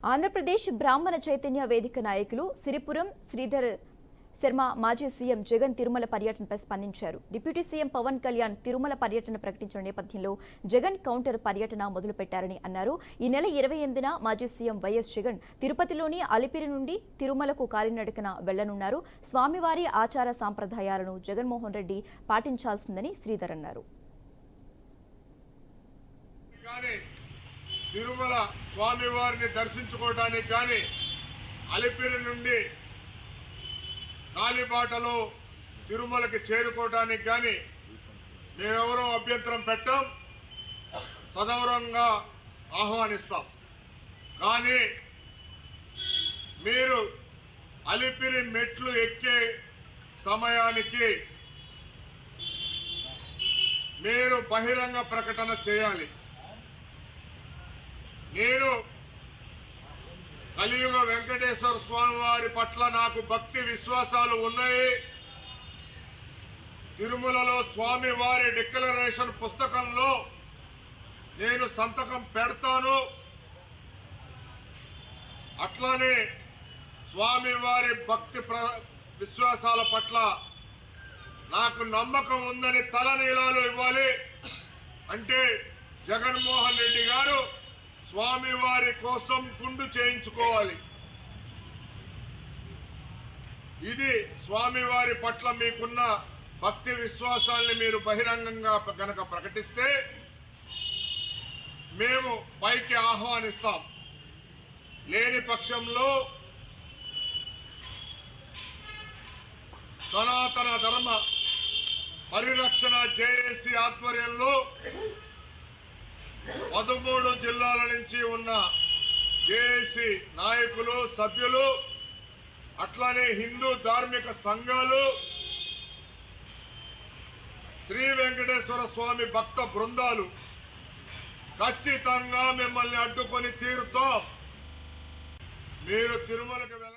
ఆంధ్రప్రదేశ్ బ్రాహ్మణ చైతన్య వేదిక నాయకులు సిరిపురం శ్రీధర్ శర్మ మాజీ సీఎం జగన్ తిరుమల పర్యటనపై స్పందించారు. డిప్యూటీ సీఎం పవన్ కళ్యాణ్ తిరుమల పర్యటన ప్రకటించిన నేపథ్యంలో జగన్ కౌంటర్ పర్యటన మొదలుపెట్టారని అన్నారు. ఈ నెల 28న మాజీ సీఎం వైఎస్ జగన్ తిరుపతిలోని అలిపిరి నుండి తిరుమలకు కాలినడకన వెళ్లనున్నారు. స్వామివారి ఆచార సాంప్రదాయాలను జగన్మోహన్ రెడ్డి పాటించాల్సిందని శ్రీధర్ అన్నారు. తిరుమల స్వామివారిని దర్శించుకోవడానికి కానీ అలిపిరి నుండి కాలిబాటలో తిరుమలకి చేరుకోవడానికి కానీ మేమెవరూ అభ్యంతరం పెట్టాం, సదౌరంగా ఆహ్వానిస్తాం. కానీ మీరు అలిపిరి మెట్లు ఎక్కే సమయానికి మీరు బహిరంగ ప్రకటన చేయాలి. నేను కలియుగ వెంకటేశ్వర స్వామి వారి పట్ల నాకు భక్తి విశ్వాసాలు ఉన్నాయి. తిరుమలలో స్వామి వారి డిక్లరేషన్ పుస్తకంలో నేను సంతకం పెడతాను. అట్లానే స్వామి వారి భక్తి విశ్వాసాల పట్ల నాకు నమ్మకం ఉందని తలనీలాలు ఇవ్వాలి. అంటే జగన్మోహన్ రెడ్డి గారు స్వామివారి కోసం గుండు చేయించుకోవాలి. ఇది స్వామివారి పట్ల మీకున్న భక్తి విశ్వాసాల్ని మీరు బహిరంగంగా గనక ప్రకటిస్తే మేము పైకి ఆహ్వానిస్తాం. లేని పక్షంలో సనాతన ధర్మ పరిరక్షణ జేఏసీ ఆధ్వర్యంలో 13 జిల్లాల నుంచి ఉన్న జేఏసీ నాయకులు, సభ్యులు, అట్లానే హిందూ ధార్మిక సంఘాలు, శ్రీ వెంకటేశ్వర స్వామి భక్త బృందాలు ఖచ్చితంగా మిమ్మల్ని అడ్డుకొని తీరుతాం. మీరు తిరుమలకి వెళ్ళ